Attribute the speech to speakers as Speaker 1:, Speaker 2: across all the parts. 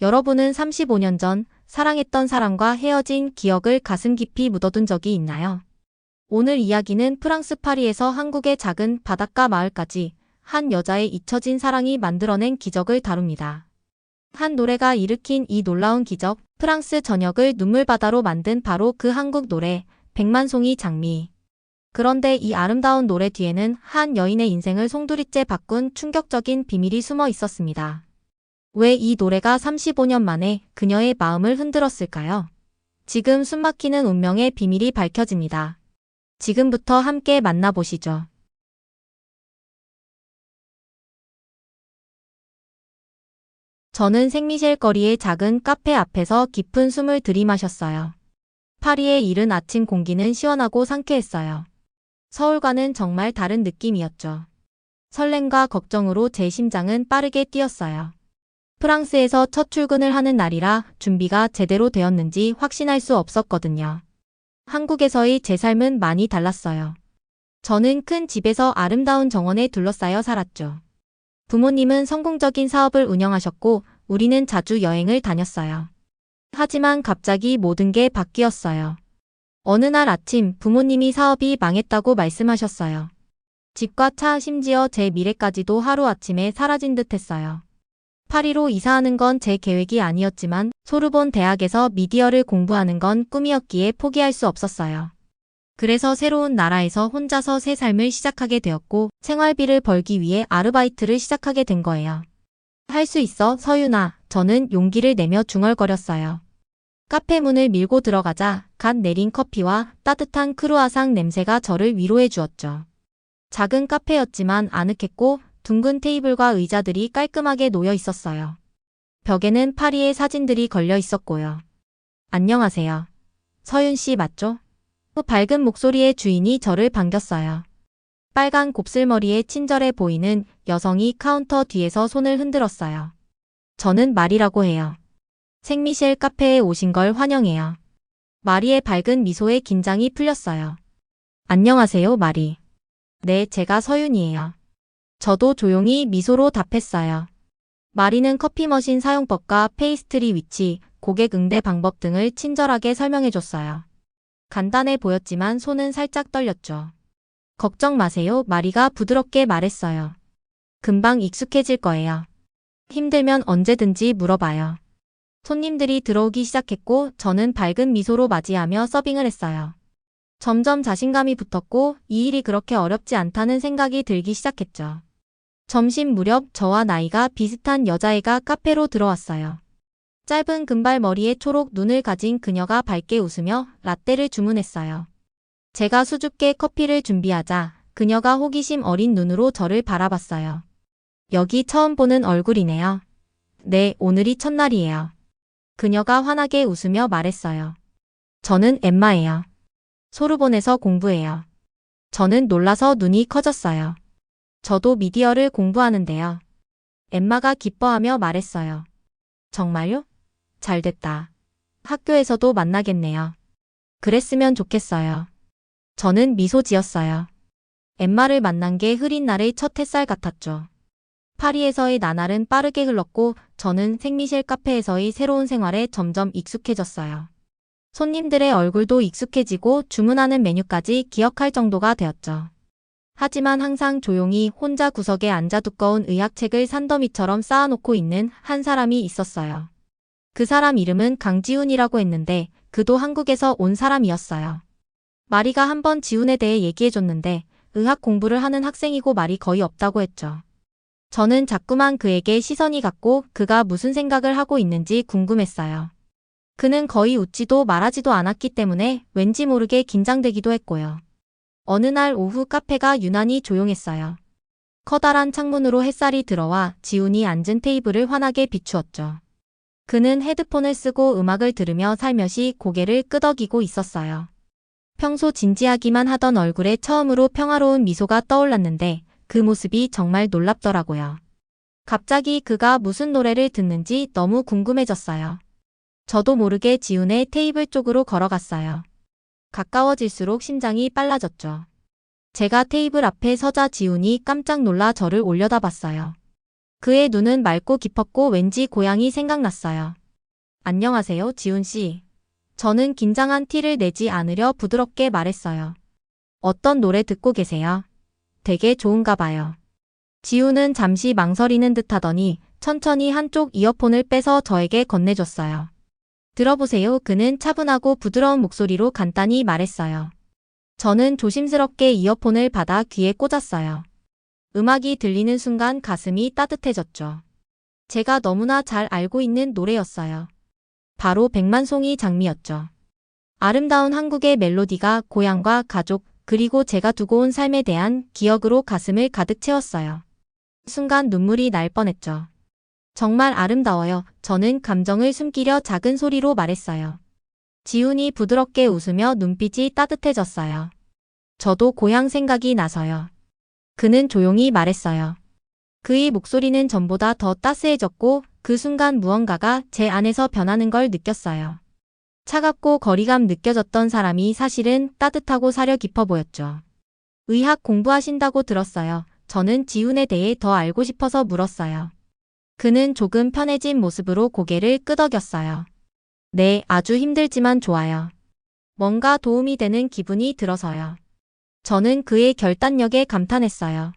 Speaker 1: 여러분은 35년 전 사랑했던 사람과 헤어진 기억을 가슴 깊이 묻어둔 적이 있나요? 오늘 이야기는 프랑스 파리에서 한국의 작은 바닷가 마을까지 한 여자의 잊혀진 사랑이 만들어낸 기적을 다룹니다. 한 노래가 일으킨 이 놀라운 기적, 프랑스 전역을 눈물바다로 만든 바로 그 한국 노래, 백만송이 장미. 그런데 이 아름다운 노래 뒤에는 한 여인의 인생을 송두리째 바꾼 충격적인 비밀이 숨어 있었습니다. 왜 이 노래가 35년 만에 그녀의 마음을 흔들었을까요? 지금 숨막히는 운명의 비밀이 밝혀집니다. 지금부터 함께 만나보시죠. 저는 생미셸 거리의 작은 카페 앞에서 깊은 숨을 들이마셨어요. 파리의 이른 아침 공기는 시원하고 상쾌했어요. 서울과는 정말 다른 느낌이었죠. 설렘과 걱정으로 제 심장은 빠르게 뛰었어요. 프랑스에서 첫 출근을 하는 날이라 준비가 제대로 되었는지 확신할 수 없었거든요. 한국에서의 제 삶은 많이 달랐어요. 저는 큰 집에서 아름다운 정원에 둘러싸여 살았죠. 부모님은 성공적인 사업을 운영하셨고 우리는 자주 여행을 다녔어요. 하지만 갑자기 모든 게 바뀌었어요. 어느 날 아침 부모님이 사업이 망했다고 말씀하셨어요. 집과 차, 심지어 제 미래까지도 하루아침에 사라진 듯 했어요. 파리로 이사하는 건 제 계획이 아니었지만 소르본 대학에서 미디어를 공부하는 건 꿈이었기에 포기할 수 없었어요. 그래서 새로운 나라에서 혼자서 새 삶을 시작하게 되었고 생활비를 벌기 위해 아르바이트를 시작하게 된 거예요. 할 수 있어, 서윤아. 저는 용기를 내며 중얼거렸어요. 카페 문을 밀고 들어가자 갓 내린 커피와 따뜻한 크루아상 냄새가 저를 위로해 주었죠. 작은 카페였지만 아늑했고 둥근 테이블과 의자들이 깔끔하게 놓여 있었어요. 벽에는 파리의 사진들이 걸려 있었고요. 안녕하세요. 서윤 씨 맞죠? 밝은 목소리의 주인이 저를 반겼어요. 빨간 곱슬머리에 친절해 보이는 여성이 카운터 뒤에서 손을 흔들었어요. 저는 마리라고 해요. 생미셸 카페에 오신 걸 환영해요. 마리의 밝은 미소에 긴장이 풀렸어요. 안녕하세요, 마리. 네, 제가 서윤이에요. 저도 조용히 미소로 답했어요. 마리는 커피 머신 사용법과 페이스트리 위치, 고객 응대 방법 등을 친절하게 설명해줬어요. 간단해 보였지만 손은 살짝 떨렸죠. 걱정 마세요, 마리가 부드럽게 말했어요. 금방 익숙해질 거예요. 힘들면 언제든지 물어봐요. 손님들이 들어오기 시작했고 저는 밝은 미소로 맞이하며 서빙을 했어요. 점점 자신감이 붙었고 이 일이 그렇게 어렵지 않다는 생각이 들기 시작했죠. 점심 무렵 저와 나이가 비슷한 여자애가 카페로 들어왔어요. 짧은 금발 머리에 초록 눈을 가진 그녀가 밝게 웃으며 라떼를 주문했어요. 제가 수줍게 커피를 준비하자 그녀가 호기심 어린 눈으로 저를 바라봤어요. 여기 처음 보는 얼굴이네요. 네, 오늘이 첫날이에요. 그녀가 환하게 웃으며 말했어요. 저는 엠마예요. 소르본에서 공부해요. 저는 놀라서 눈이 커졌어요. 저도 미디어를 공부하는데요. 엠마가 기뻐하며 말했어요. 정말요? 잘됐다. 학교에서도 만나겠네요. 그랬으면 좋겠어요. 저는 미소 지었어요. 엠마를 만난 게 흐린 날의 첫 햇살 같았죠. 파리에서의 나날은 빠르게 흘렀고 저는 생미셸 카페에서의 새로운 생활에 점점 익숙해졌어요. 손님들의 얼굴도 익숙해지고 주문하는 메뉴까지 기억할 정도가 되었죠. 하지만 항상 조용히 혼자 구석에 앉아 두꺼운 의학책을 산더미처럼 쌓아놓고 있는 한 사람이 있었어요. 그 사람 이름은 강지훈이라고 했는데 그도 한국에서 온 사람이었어요. 마리가 한번 지훈에 대해 얘기해줬는데 의학 공부를 하는 학생이고 말이 거의 없다고 했죠. 저는 자꾸만 그에게 시선이 갔고 그가 무슨 생각을 하고 있는지 궁금했어요. 그는 거의 웃지도 말하지도 않았기 때문에 왠지 모르게 긴장되기도 했고요. 어느 날 오후 카페가 유난히 조용했어요. 커다란 창문으로 햇살이 들어와 지훈이 앉은 테이블을 환하게 비추었죠. 그는 헤드폰을 쓰고 음악을 들으며 살며시 고개를 끄덕이고 있었어요. 평소 진지하기만 하던 얼굴에 처음으로 평화로운 미소가 떠올랐는데 그 모습이 정말 놀랍더라고요. 갑자기 그가 무슨 노래를 듣는지 너무 궁금해졌어요. 저도 모르게 지훈의 테이블 쪽으로 걸어갔어요. 가까워질수록 심장이 빨라졌죠. 제가 테이블 앞에 서자 지훈이 깜짝 놀라 저를 올려다봤어요. 그의 눈은 맑고 깊었고 왠지 고향이 생각났어요. 안녕하세요, 지훈 씨. 저는 긴장한 티를 내지 않으려 부드럽게 말했어요. 어떤 노래 듣고 계세요? 되게 좋은가 봐요. 지훈은 잠시 망설이는 듯 하더니 천천히 한쪽 이어폰을 빼서 저에게 건네줬어요. 들어보세요. 그는 차분하고 부드러운 목소리로 간단히 말했어요. 저는 조심스럽게 이어폰을 받아 귀에 꽂았어요. 음악이 들리는 순간 가슴이 따뜻해졌죠. 제가 너무나 잘 알고 있는 노래였어요. 바로 백만송이 장미였죠. 아름다운 한국의 멜로디가 고향과 가족, 그리고 제가 두고 온 삶에 대한 기억으로 가슴을 가득 채웠어요. 순간 눈물이 날 뻔했죠. 정말 아름다워요. 저는 감정을 숨기려 작은 소리로 말했어요. 지훈이 부드럽게 웃으며 눈빛이 따뜻해졌어요. 저도 고향 생각이 나서요. 그는 조용히 말했어요. 그의 목소리는 전보다 더 따스해졌고 그 순간 무언가가 제 안에서 변하는 걸 느꼈어요. 차갑고 거리감 느껴졌던 사람이 사실은 따뜻하고 사려 깊어 보였죠. 의학 공부하신다고 들었어요. 저는 지훈에 대해 더 알고 싶어서 물었어요. 그는 조금 편해진 모습으로 고개를 끄덕였어요. 네, 아주 힘들지만 좋아요. 뭔가 도움이 되는 기분이 들어서요. 저는 그의 결단력에 감탄했어요.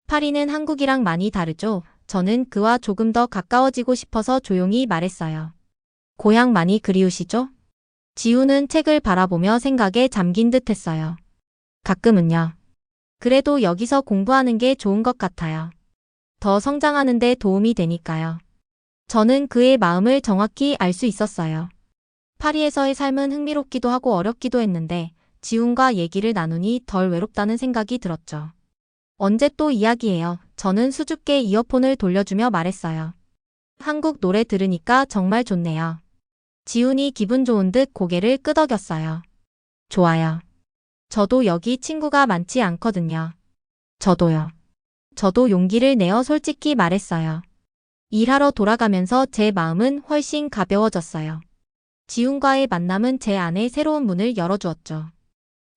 Speaker 1: 파리는 한국이랑 많이 다르죠? 저는 그와 조금 더 가까워지고 싶어서 조용히 말했어요. 고향 많이 그리우시죠? 지훈은 책을 바라보며 생각에 잠긴 듯 했어요. 가끔은요. 그래도 여기서 공부하는 게 좋은 것 같아요. 더 성장하는 데 도움이 되니까요. 저는 그의 마음을 정확히 알 수 있었어요. 파리에서의 삶은 흥미롭기도 하고 어렵기도 했는데 지훈과 얘기를 나누니 덜 외롭다는 생각이 들었죠. 언제 또 이야기해요? 저는 수줍게 이어폰을 돌려주며 말했어요. 한국 노래 들으니까 정말 좋네요. 지훈이 기분 좋은 듯 고개를 끄덕였어요. 좋아요. 저도 여기 친구가 많지 않거든요. 저도요. 저도 용기를 내어 솔직히 말했어요. 일하러 돌아가면서 제 마음은 훨씬 가벼워졌어요. 지훈과의 만남은 제 안에 새로운 문을 열어주었죠.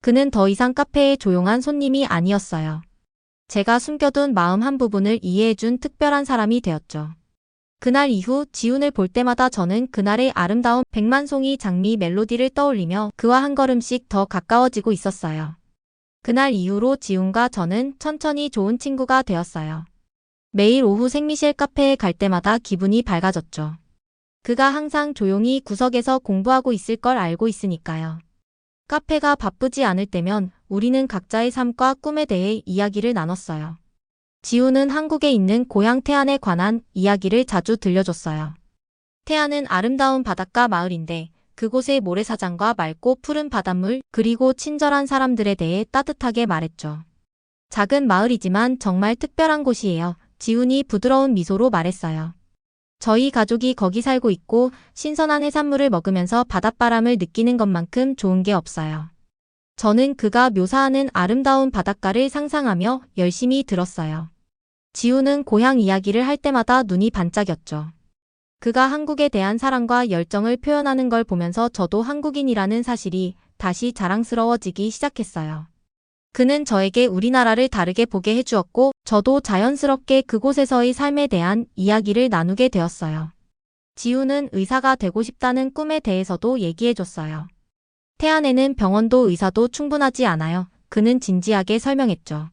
Speaker 1: 그는 더 이상 카페의 조용한 손님이 아니었어요. 제가 숨겨둔 마음 한 부분을 이해해준 특별한 사람이 되었죠. 그날 이후 지훈을 볼 때마다 저는 그날의 아름다운 백만송이 장미 멜로디를 떠올리며 그와 한 걸음씩 더 가까워지고 있었어요. 그날 이후로 지훈과 저는 천천히 좋은 친구가 되었어요. 매일 오후 생미셸 카페에 갈 때마다 기분이 밝아졌죠. 그가 항상 조용히 구석에서 공부하고 있을 걸 알고 있으니까요. 카페가 바쁘지 않을 때면 우리는 각자의 삶과 꿈에 대해 이야기를 나눴어요. 지훈은 한국에 있는 고향 태안에 관한 이야기를 자주 들려줬어요. 태안은 아름다운 바닷가 마을인데 그곳의 모래사장과 맑고 푸른 바닷물 그리고 친절한 사람들에 대해 따뜻하게 말했죠. 작은 마을이지만 정말 특별한 곳이에요. 지훈이 부드러운 미소로 말했어요. 저희 가족이 거기 살고 있고 신선한 해산물을 먹으면서 바닷바람을 느끼는 것만큼 좋은 게 없어요. 저는 그가 묘사하는 아름다운 바닷가를 상상하며 열심히 들었어요. 지훈은 고향 이야기를 할 때마다 눈이 반짝였죠. 그가 한국에 대한 사랑과 열정을 표현하는 걸 보면서 저도 한국인이라는 사실이 다시 자랑스러워지기 시작했어요. 그는 저에게 우리나라를 다르게 보게 해주었고 저도 자연스럽게 그곳에서의 삶에 대한 이야기를 나누게 되었어요. 지훈은 의사가 되고 싶다는 꿈에 대해서도 얘기해줬어요. 태안에는 병원도 의사도 충분하지 않아요. 그는 진지하게 설명했죠.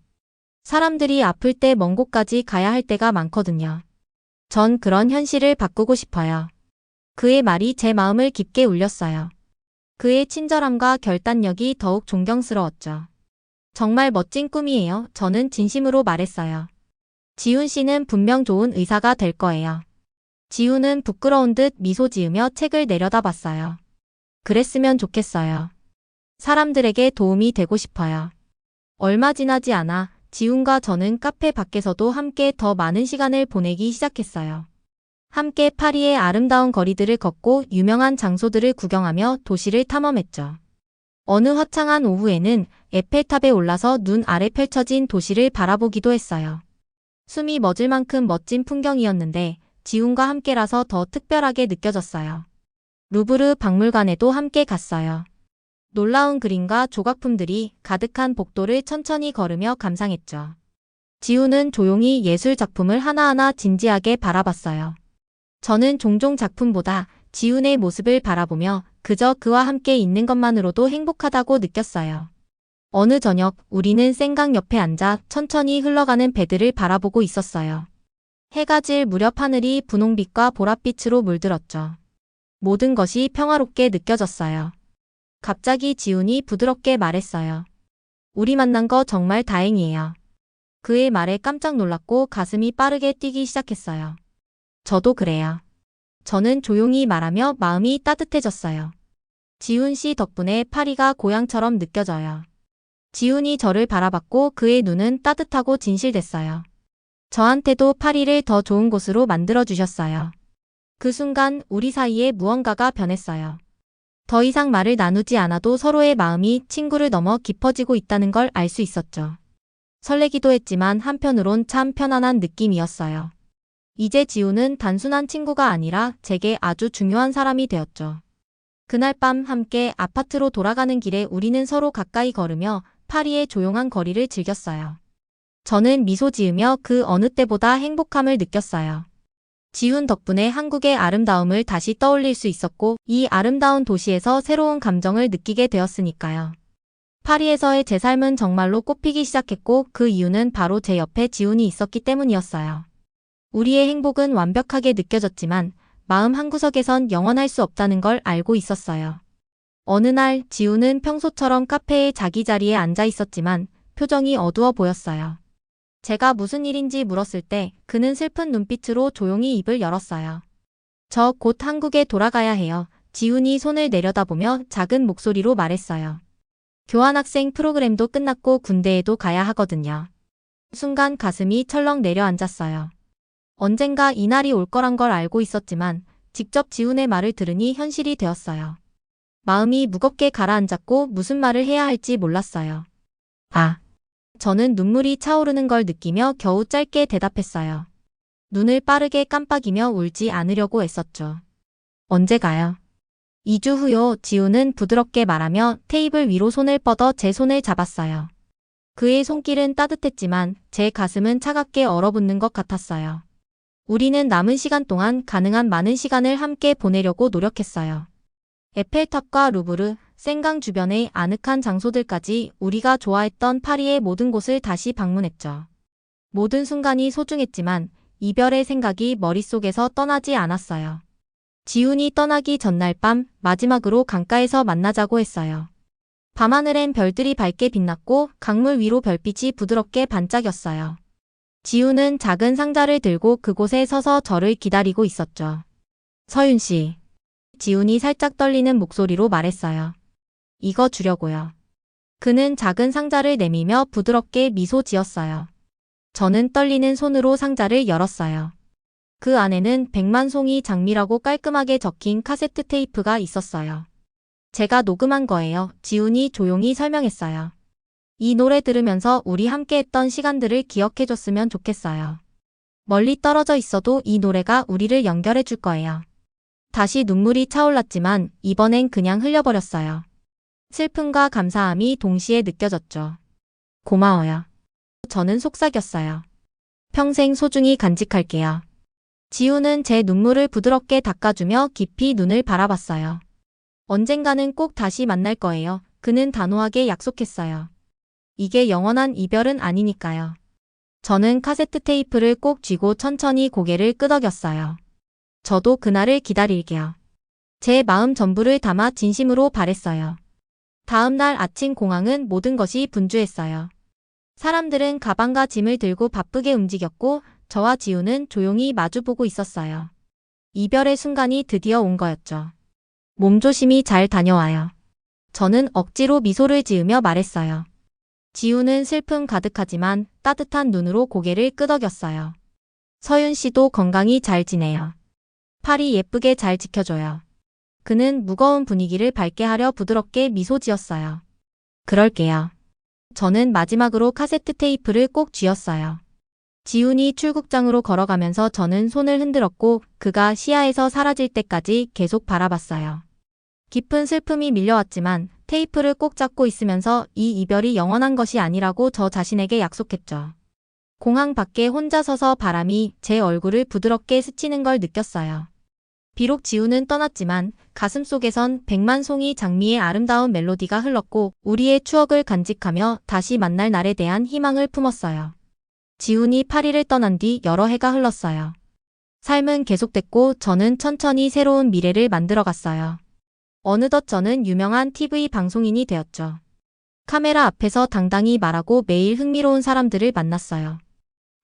Speaker 1: 사람들이 아플 때 먼 곳까지 가야 할 때가 많거든요. 전 그런 현실을 바꾸고 싶어요. 그의 말이 제 마음을 깊게 울렸어요. 그의 친절함과 결단력이 더욱 존경스러웠죠. 정말 멋진 꿈이에요. 저는 진심으로 말했어요. 지훈 씨는 분명 좋은 의사가 될 거예요. 지훈은 부끄러운 듯 미소 지으며 책을 내려다봤어요. 그랬으면 좋겠어요. 사람들에게 도움이 되고 싶어요. 얼마 지나지 않아 지훈과 저는 카페 밖에서도 함께 더 많은 시간을 보내기 시작했어요. 함께 파리의 아름다운 거리들을 걷고 유명한 장소들을 구경하며 도시를 탐험했죠. 어느 화창한 오후에는 에펠탑에 올라서 눈 아래 펼쳐진 도시를 바라보기도 했어요. 숨이 멎을 만큼 멋진 풍경이었는데 지훈과 함께라서 더 특별하게 느껴졌어요. 루브르 박물관에도 함께 갔어요. 놀라운 그림과 조각품들이 가득한 복도를 천천히 걸으며 감상했죠. 지우는 조용히 예술 작품을 하나하나 진지하게 바라봤어요. 저는 종종 작품보다 지훈의 모습을 바라보며 그저 그와 함께 있는 것만으로도 행복하다고 느꼈어요. 어느 저녁 우리는 생강 옆에 앉아 천천히 흘러가는 배들을 바라보고 있었어요. 해가 질 무렵 하늘이 분홍빛과 보랏빛으로 물들었죠. 모든 것이 평화롭게 느껴졌어요. 갑자기 지훈이 부드럽게 말했어요. 우리 만난 거 정말 다행이에요. 그의 말에 깜짝 놀랐고 가슴이 빠르게 뛰기 시작했어요. 저도 그래요. 저는 조용히 말하며 마음이 따뜻해졌어요. 지훈 씨 덕분에 파리가 고향처럼 느껴져요. 지훈이 저를 바라봤고 그의 눈은 따뜻하고 진실됐어요. 저한테도 파리를 더 좋은 곳으로 만들어주셨어요. 그 순간 우리 사이에 무언가가 변했어요. 더 이상 말을 나누지 않아도 서로의 마음이 친구를 넘어 깊어지고 있다는 걸 알 수 있었죠. 설레기도 했지만 한편으론 참 편안한 느낌이었어요. 이제 지훈은 단순한 친구가 아니라 제게 아주 중요한 사람이 되었죠. 그날 밤 함께 아파트로 돌아가는 길에 우리는 서로 가까이 걸으며 파리의 조용한 거리를 즐겼어요. 저는 미소 지으며 그 어느 때보다 행복함을 느꼈어요. 지훈 덕분에 한국의 아름다움을 다시 떠올릴 수 있었고 이 아름다운 도시에서 새로운 감정을 느끼게 되었으니까요. 파리에서의 제 삶은 정말로 꽃피기 시작했고 그 이유는 바로 제 옆에 지훈이 있었기 때문이었어요. 우리의 행복은 완벽하게 느껴졌지만 마음 한구석에선 영원할 수 없다는 걸 알고 있었어요. 어느 날 지훈은 평소처럼 카페의 자기 자리에 앉아 있었지만 표정이 어두워 보였어요. 제가 무슨 일인지 물었을 때 그는 슬픈 눈빛으로 조용히 입을 열었어요. 저 곧 한국에 돌아가야 해요. 지훈이 손을 내려다보며 작은 목소리로 말했어요. 교환학생 프로그램도 끝났고 군대에도 가야 하거든요. 순간 가슴이 철렁 내려앉았어요. 언젠가 이 날이 올 거란 걸 알고 있었지만 직접 지훈의 말을 들으니 현실이 되었어요. 마음이 무겁게 가라앉았고 무슨 말을 해야 할지 몰랐어요. 저는 눈물이 차오르는 걸 느끼며 겨우 짧게 대답했어요. 눈을 빠르게 깜빡이며 울지 않으려고 애썼죠. 언제 가요? 2주 후요. 지훈은 부드럽게 말하며 테이블 위로 손을 뻗어 제 손을 잡았어요. 그의 손길은 따뜻했지만 제 가슴은 차갑게 얼어붙는 것 같았어요. 우리는 남은 시간 동안 가능한 많은 시간을 함께 보내려고 노력했어요. 에펠탑과 루브르, 생강 주변의 아늑한 장소들까지 우리가 좋아했던 파리의 모든 곳을 다시 방문했죠. 모든 순간이 소중했지만 이별의 생각이 머릿속에서 떠나지 않았어요. 지훈이 떠나기 전날 밤 마지막으로 강가에서 만나자고 했어요. 밤하늘엔 별들이 밝게 빛났고 강물 위로 별빛이 부드럽게 반짝였어요. 지훈은 작은 상자를 들고 그곳에 서서 저를 기다리고 있었죠. 서윤 씨. 지훈이 살짝 떨리는 목소리로 말했어요. 이거 주려고요. 그는 작은 상자를 내밀며 부드럽게 미소 지었어요. 저는 떨리는 손으로 상자를 열었어요. 그 안에는 100만 송이 장미라고 깔끔하게 적힌 카세트 테이프가 있었어요. 제가 녹음한 거예요. 지훈이 조용히 설명했어요. 이 노래 들으면서 우리 함께 했던 시간들을 기억해줬으면 좋겠어요. 멀리 떨어져 있어도 이 노래가 우리를 연결해 줄 거예요. 다시 눈물이 차올랐지만 이번엔 그냥 흘려버렸어요. 슬픔과 감사함이 동시에 느껴졌죠. 고마워요. 저는 속삭였어요. 평생 소중히 간직할게요. 지훈은 제 눈물을 부드럽게 닦아주며 깊이 눈을 바라봤어요. 언젠가는 꼭 다시 만날 거예요. 그는 단호하게 약속했어요. 이게 영원한 이별은 아니니까요. 저는 카세트 테이프를 꼭 쥐고 천천히 고개를 끄덕였어요. 저도 그날을 기다릴게요. 제 마음 전부를 담아 진심으로 바랬어요. 다음 날 아침 공항은 모든 것이 분주했어요. 사람들은 가방과 짐을 들고 바쁘게 움직였고 저와 지훈은 조용히 마주보고 있었어요. 이별의 순간이 드디어 온 거였죠. 몸조심히 잘 다녀와요. 저는 억지로 미소를 지으며 말했어요. 지훈은 슬픔 가득하지만 따뜻한 눈으로 고개를 끄덕였어요. 서윤 씨도 건강히 잘 지내요. 파리 예쁘게 잘 지켜줘요. 그는 무거운 분위기를 밝게 하려 부드럽게 미소 지었어요. 그럴게요. 저는 마지막으로 카세트 테이프를 꼭 쥐었어요. 지훈이 출국장으로 걸어가면서 저는 손을 흔들었고 그가 시야에서 사라질 때까지 계속 바라봤어요. 깊은 슬픔이 밀려왔지만 테이프를 꼭 잡고 있으면서 이 이별이 영원한 것이 아니라고 저 자신에게 약속했죠. 공항 밖에 혼자 서서 바람이 제 얼굴을 부드럽게 스치는 걸 느꼈어요. 비록 지우는 떠났지만 가슴속에선 백만송이 장미의 아름다운 멜로디가 흘렀고 우리의 추억을 간직하며 다시 만날 날에 대한 희망을 품었어요. 지훈이 파리를 떠난 뒤 여러 해가 흘렀어요. 삶은 계속됐고 저는 천천히 새로운 미래를 만들어갔어요. 어느덧 저는 유명한 TV 방송인이 되었죠. 카메라 앞에서 당당히 말하고 매일 흥미로운 사람들을 만났어요.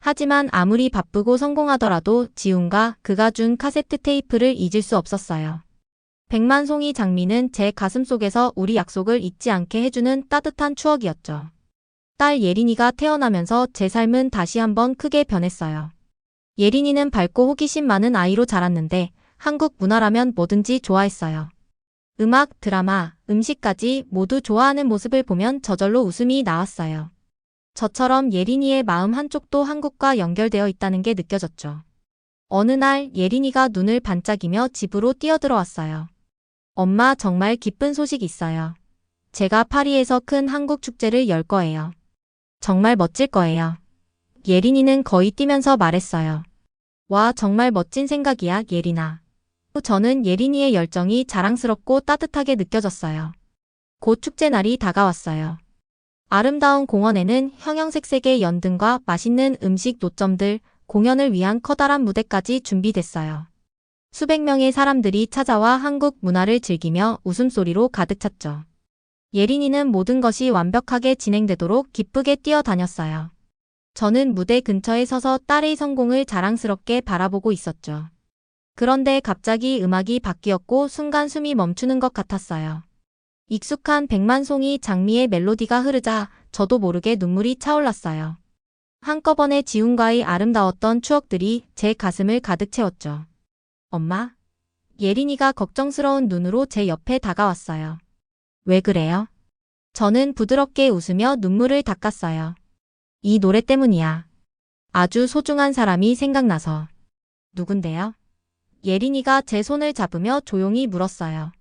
Speaker 1: 하지만 아무리 바쁘고 성공하더라도 지훈과 그가 준 카세트 테이프를 잊을 수 없었어요. 백만송이 장미는 제 가슴속에서 우리 약속을 잊지 않게 해주는 따뜻한 추억이었죠. 딸 예린이가 태어나면서 제 삶은 다시 한번 크게 변했어요. 예린이는 밝고 호기심 많은 아이로 자랐는데 한국 문화라면 뭐든지 좋아했어요. 음악, 드라마, 음식까지 모두 좋아하는 모습을 보면 저절로 웃음이 나왔어요. 저처럼 예린이의 마음 한쪽도 한국과 연결되어 있다는 게 느껴졌죠. 어느 날 예린이가 눈을 반짝이며 집으로 뛰어들어왔어요. 엄마, 정말 기쁜 소식 있어요. 제가 파리에서 큰 한국 축제를 열 거예요. 정말 멋질 거예요. 예린이는 거의 뛰면서 말했어요. 와, 정말 멋진 생각이야, 예린아. 저는 예린이의 열정이 자랑스럽고 따뜻하게 느껴졌어요. 곧 축제 날이 다가왔어요. 아름다운 공원에는 형형색색의 연등과 맛있는 음식 노점들, 공연을 위한 커다란 무대까지 준비됐어요. 수백 명의 사람들이 찾아와 한국 문화를 즐기며 웃음소리로 가득 찼죠. 예린이는 모든 것이 완벽하게 진행되도록 기쁘게 뛰어다녔어요. 저는 무대 근처에 서서 딸의 성공을 자랑스럽게 바라보고 있었죠. 그런데 갑자기 음악이 바뀌었고 순간 숨이 멈추는 것 같았어요. 익숙한 백만송이 장미의 멜로디가 흐르자 저도 모르게 눈물이 차올랐어요. 한꺼번에 지훈과의 아름다웠던 추억들이 제 가슴을 가득 채웠죠. 엄마? 예린이가 걱정스러운 눈으로 제 옆에 다가왔어요. 왜 그래요? 저는 부드럽게 웃으며 눈물을 닦았어요. 이 노래 때문이야. 아주 소중한 사람이 생각나서. 누군데요? 예린이가 제 손을 잡으며 조용히 물었어요.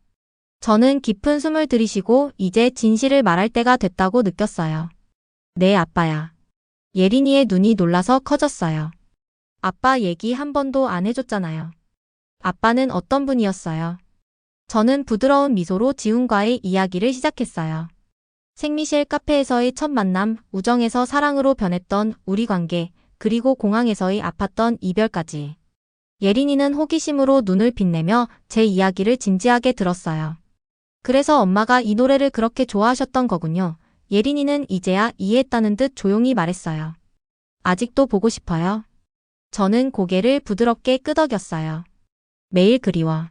Speaker 1: 저는 깊은 숨을 들이쉬고 이제 진실을 말할 때가 됐다고 느꼈어요. 네, 아빠야. 예린이의 눈이 놀라서 커졌어요. 아빠 얘기 한 번도 안 해줬잖아요. 아빠는 어떤 분이었어요? 저는 부드러운 미소로 지훈과의 이야기를 시작했어요. 생미셸 카페에서의 첫 만남, 우정에서 사랑으로 변했던 우리 관계, 그리고 공항에서의 아팠던 이별까지. 예린이는 호기심으로 눈을 빛내며 제 이야기를 진지하게 들었어요. 그래서 엄마가 이 노래를 그렇게 좋아하셨던 거군요. 예린이는 이제야 이해했다는 듯 조용히 말했어요. 아직도 보고 싶어요. 저는 고개를 부드럽게 끄덕였어요. 매일 그리워.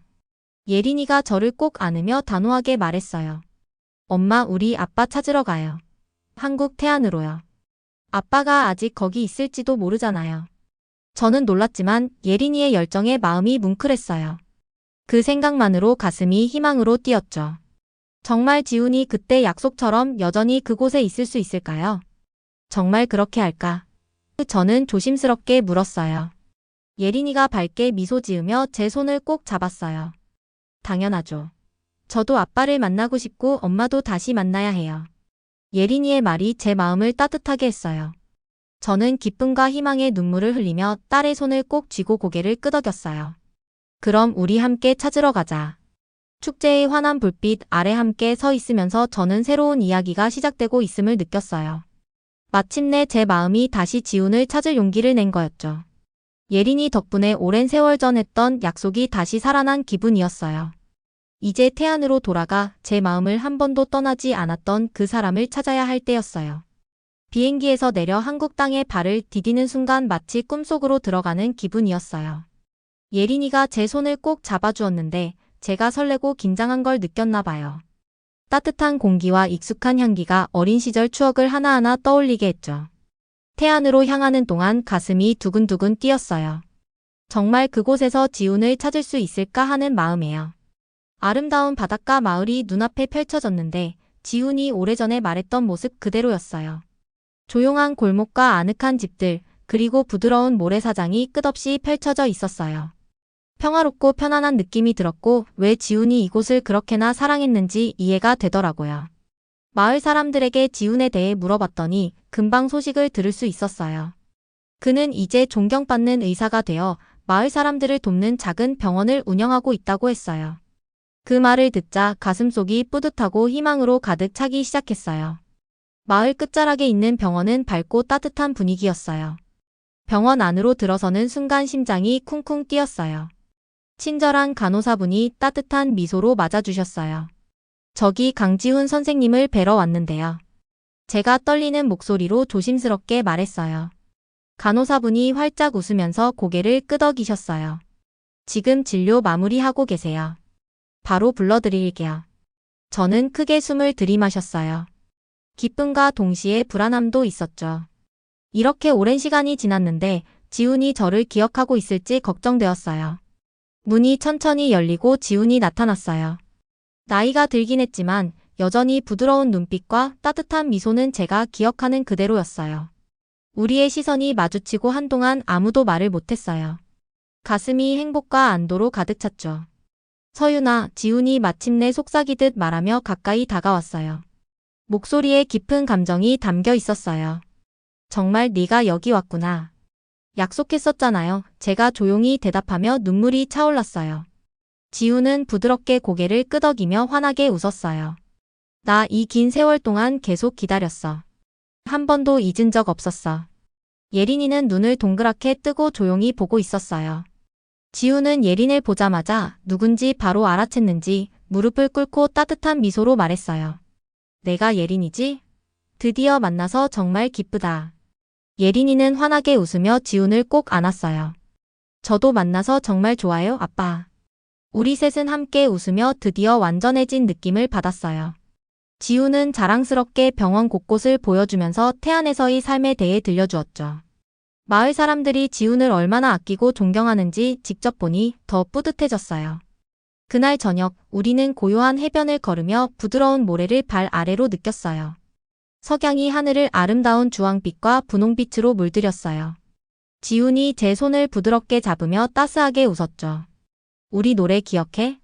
Speaker 1: 예린이가 저를 꼭 안으며 단호하게 말했어요. 엄마, 우리 아빠 찾으러 가요. 한국 태안으로요. 아빠가 아직 거기 있을지도 모르잖아요. 저는 놀랐지만 예린이의 열정에 마음이 뭉클했어요. 그 생각만으로 가슴이 희망으로 뛰었죠. 정말 지훈이 그때 약속처럼 여전히 그곳에 있을 수 있을까요? 정말 그렇게 할까? 저는 조심스럽게 물었어요. 예린이가 밝게 미소 지으며 제 손을 꼭 잡았어요. 당연하죠. 저도 아빠를 만나고 싶고 엄마도 다시 만나야 해요. 예린이의 말이 제 마음을 따뜻하게 했어요. 저는 기쁨과 희망의 눈물을 흘리며 딸의 손을 꼭 쥐고 고개를 끄덕였어요. 그럼 우리 함께 찾으러 가자. 축제의 환한 불빛 아래 함께 서 있으면서 저는 새로운 이야기가 시작되고 있음을 느꼈어요. 마침내 제 마음이 다시 지훈을 찾을 용기를 낸 거였죠. 예린이 덕분에 오랜 세월 전 했던 약속이 다시 살아난 기분이었어요. 이제 태안으로 돌아가 제 마음을 한 번도 떠나지 않았던 그 사람을 찾아야 할 때였어요. 비행기에서 내려 한국 땅에 발을 디디는 순간 마치 꿈속으로 들어가는 기분이었어요. 예린이가 제 손을 꼭 잡아주었는데 제가 설레고 긴장한 걸 느꼈나 봐요. 따뜻한 공기와 익숙한 향기가 어린 시절 추억을 하나하나 떠올리게 했죠. 태안으로 향하는 동안 가슴이 두근두근 뛰었어요. 정말 그곳에서 지훈을 찾을 수 있을까 하는 마음에요. 아름다운 바닷가 마을이 눈앞에 펼쳐졌는데 지훈이 오래전에 말했던 모습 그대로였어요. 조용한 골목과 아늑한 집들, 그리고 부드러운 모래사장이 끝없이 펼쳐져 있었어요. 평화롭고 편안한 느낌이 들었고 왜 지훈이 이곳을 그렇게나 사랑했는지 이해가 되더라고요. 마을 사람들에게 지훈에 대해 물어봤더니 금방 소식을 들을 수 있었어요. 그는 이제 존경받는 의사가 되어 마을 사람들을 돕는 작은 병원을 운영하고 있다고 했어요. 그 말을 듣자 가슴속이 뿌듯하고 희망으로 가득 차기 시작했어요. 마을 끝자락에 있는 병원은 밝고 따뜻한 분위기였어요. 병원 안으로 들어서는 순간 심장이 쿵쿵 뛰었어요. 친절한 간호사분이 따뜻한 미소로 맞아주셨어요. 저기 강지훈 선생님을 뵈러 왔는데요. 제가 떨리는 목소리로 조심스럽게 말했어요. 간호사분이 활짝 웃으면서 고개를 끄덕이셨어요. 지금 진료 마무리하고 계세요. 바로 불러드릴게요. 저는 크게 숨을 들이마셨어요. 기쁨과 동시에 불안함도 있었죠. 이렇게 오랜 시간이 지났는데 지훈이 저를 기억하고 있을지 걱정되었어요. 문이 천천히 열리고 지훈이 나타났어요. 나이가 들긴 했지만 여전히 부드러운 눈빛과 따뜻한 미소는 제가 기억하는 그대로였어요. 우리의 시선이 마주치고 한동안 아무도 말을 못했어요. 가슴이 행복과 안도로 가득 찼죠. 서윤아, 지훈이 마침내 속삭이듯 말하며 가까이 다가왔어요. 목소리에 깊은 감정이 담겨 있었어요. 정말 네가 여기 왔구나. 약속했었잖아요. 제가 조용히 대답하며 눈물이 차올랐어요. 지훈은 부드럽게 고개를 끄덕이며 환하게 웃었어요. 나 이 긴 세월 동안 계속 기다렸어. 한 번도 잊은 적 없었어. 예린이는 눈을 동그랗게 뜨고 조용히 보고 있었어요. 지훈은 예린을 보자마자 누군지 바로 알아챘는지 무릎을 꿇고 따뜻한 미소로 말했어요. 내가 예린이지? 드디어 만나서 정말 기쁘다. 예린이는 환하게 웃으며 지훈을 꼭 안았어요. 저도 만나서 정말 좋아요, 아빠. 우리 셋은 함께 웃으며 드디어 완전해진 느낌을 받았어요. 지훈은 자랑스럽게 병원 곳곳을 보여주면서 태안에서의 삶에 대해 들려주었죠. 마을 사람들이 지훈을 얼마나 아끼고 존경하는지 직접 보니 더 뿌듯해졌어요. 그날 저녁 우리는 고요한 해변을 걸으며 부드러운 모래를 발 아래로 느꼈어요. 석양이 하늘을 아름다운 주황빛과 분홍빛으로 물들였어요. 지훈이 제 손을 부드럽게 잡으며 따스하게 웃었죠. 우리 노래 기억해?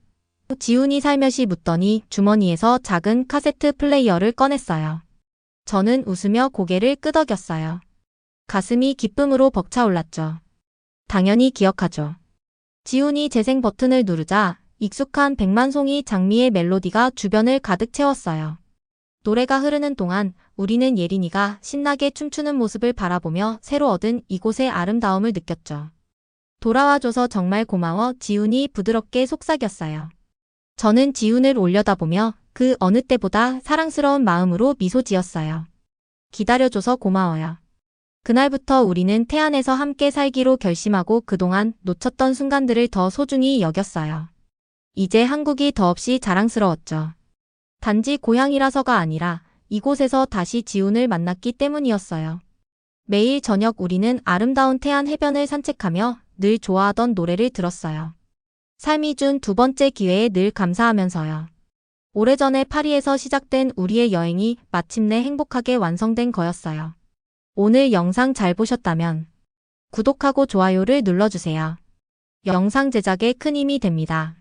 Speaker 1: 지훈이 살며시 묻더니 주머니에서 작은 카세트 플레이어를 꺼냈어요. 저는 웃으며 고개를 끄덕였어요. 가슴이 기쁨으로 벅차올랐죠. 당연히 기억하죠. 지훈이 재생 버튼을 누르자 익숙한 백만송이 장미의 멜로디가 주변을 가득 채웠어요. 노래가 흐르는 동안 우리는 예린이가 신나게 춤추는 모습을 바라보며 새로 얻은 이곳의 아름다움을 느꼈죠. 돌아와줘서 정말 고마워. 지훈이 부드럽게 속삭였어요. 저는 지훈을 올려다보며 그 어느 때보다 사랑스러운 마음으로 미소 지었어요. 기다려줘서 고마워요. 그날부터 우리는 태안에서 함께 살기로 결심하고 그동안 놓쳤던 순간들을 더 소중히 여겼어요. 이제 한국이 더없이 자랑스러웠죠. 단지 고향이라서가 아니라 이곳에서 다시 지훈을 만났기 때문이었어요. 매일 저녁 우리는 아름다운 태안 해변을 산책하며 늘 좋아하던 노래를 들었어요. 삶이 준 두 번째 기회에 늘 감사하면서요. 오래전에 파리에서 시작된 우리의 여행이 마침내 행복하게 완성된 거였어요. 오늘 영상 잘 보셨다면 구독하고 좋아요를 눌러주세요. 영상 제작에 큰 힘이 됩니다.